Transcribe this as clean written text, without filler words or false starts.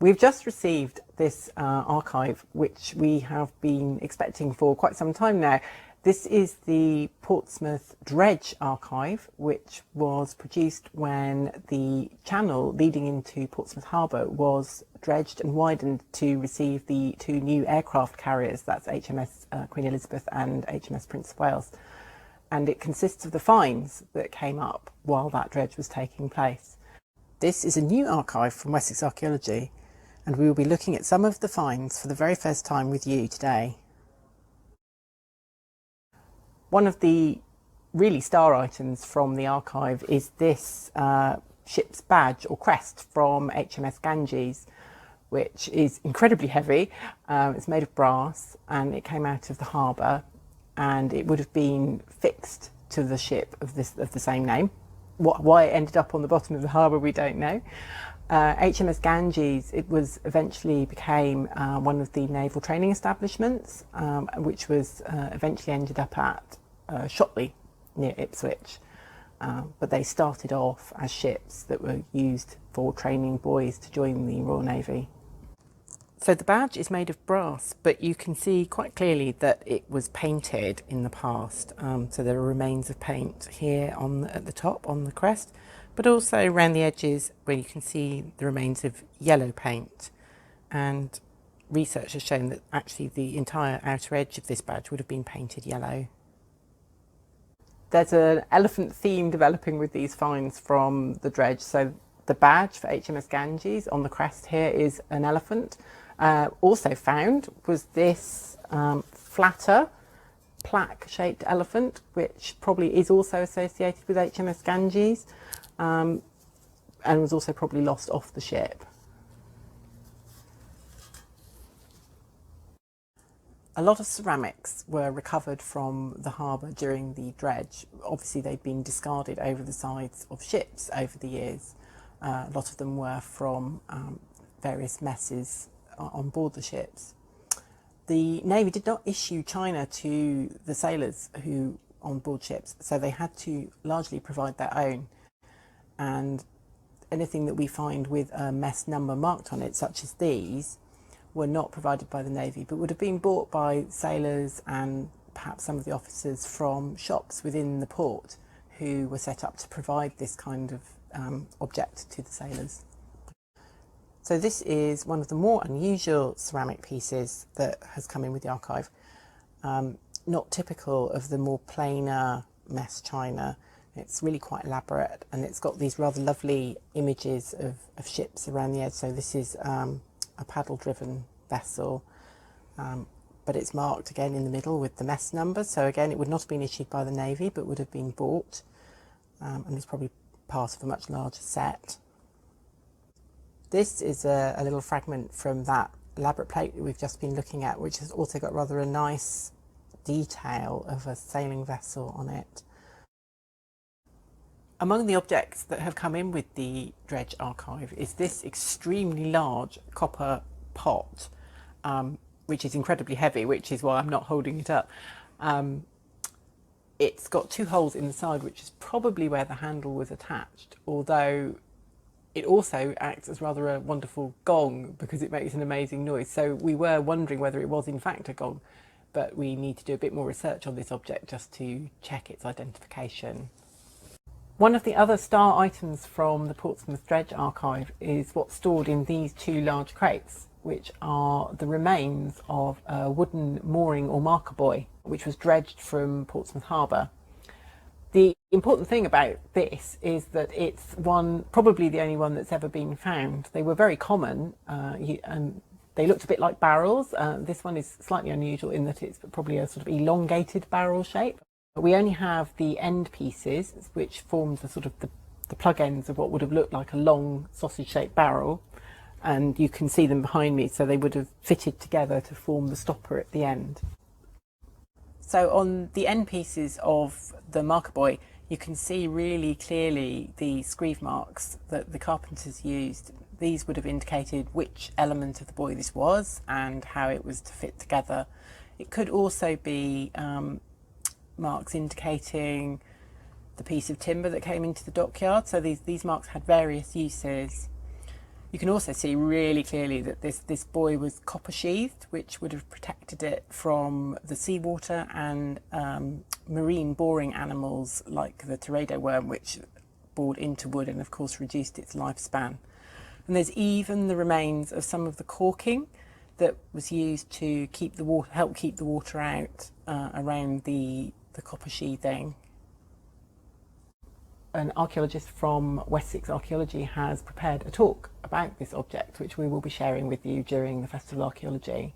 We've just received this archive, which we have been expecting for quite some time now. This is the Portsmouth Dredge archive, which was produced when the channel leading into Portsmouth Harbour was dredged and widened to receive the two new aircraft carriers, that's HMS Queen Elizabeth and HMS Prince of Wales. And it consists of the finds that came up while that dredge was taking place. This is a new archive from Wessex Archaeology, and we will be looking at some of the finds for the very first time with you today. One of the really star items from the archive is this ship's badge or crest from HMS Ganges, which is incredibly heavy. It's made of brass and it came out of the harbour, and it would have been fixed to the ship of the same name. Why it ended up on the bottom of the harbour, we don't know. HMS Ganges, it was eventually became one of the naval training establishments, which was eventually ended up at Shotley near Ipswich. But they started off as ships that were used for training boys to join the Royal Navy. So the badge is made of brass, but you can see quite clearly that it was painted in the past. So there are remains of paint here at the top on the crest, but also around the edges where you can see the remains of yellow paint. And research has shown that actually the entire outer edge of this badge would have been painted yellow. There's an elephant theme developing with these finds from the dredge. So the badge for HMS Ganges on the crest here is an elephant. Also found was this flatter plaque-shaped elephant, which probably is also associated with HMS Ganges, and was also probably lost off the ship. A lot of ceramics were recovered from the harbour during the dredge. Obviously they'd been discarded over the sides of ships over the years. A lot of them were from various messes on board the ships. The Navy did not issue china to the sailors who on board ships, so they had to largely provide their own. And anything that we find with a mess number marked on it, such as these, were not provided by the Navy, but would have been bought by sailors and perhaps some of the officers from shops within the port who were set up to provide this kind of object to the sailors. So this is one of the more unusual ceramic pieces that has come in with the archive. Not typical of the more plainer mess china. It's really quite elaborate, and it's got these rather lovely images of ships around the edge. So this is a paddle-driven vessel, but it's marked again in the middle with the mess number. So again, it would not have been issued by the Navy, but would have been bought, and is probably part of a much larger set. This is a little fragment from that elaborate plate that we've just been looking at, which has also got rather a nice detail of a sailing vessel on it. Among the objects that have come in with the dredge archive is this extremely large copper pot, which is incredibly heavy, which is why I'm not holding it up. It's got two holes in the side, which is probably where the handle was attached, although it also acts as rather a wonderful gong because it makes an amazing noise. So we were wondering whether it was in fact a gong, but we need to do a bit more research on this object just to check its identification. One of the other star items from the Portsmouth Dredge archive is what's stored in these two large crates, which are the remains of a wooden mooring or marker buoy, which was dredged from Portsmouth Harbour. The important thing about this is that it's probably the only one that's ever been found. They were very common, and they looked a bit like barrels. This one is slightly unusual in that it's probably a sort of elongated barrel shape. But we only have the end pieces, which form the sort of the plug ends of what would have looked like a long sausage-shaped barrel, and you can see them behind me, so they would have fitted together to form the stopper at the end. So on the end pieces of the marker buoy, you can see really clearly the screeve marks that the carpenters used. These would have indicated which element of the buoy this was and how it was to fit together. It could also be marks indicating the piece of timber that came into the dockyard. So these marks had various uses. You can also see really clearly that this buoy was copper sheathed, which would have protected it from the seawater and marine boring animals like the teredo worm, which bored into wood and of course reduced its lifespan. And there's even the remains of some of the caulking that was used to keep the water, help keep the water out around the copper sheathing. An archaeologist from Wessex Archaeology has prepared a talk about this object, which we will be sharing with you during the Festival of Archaeology.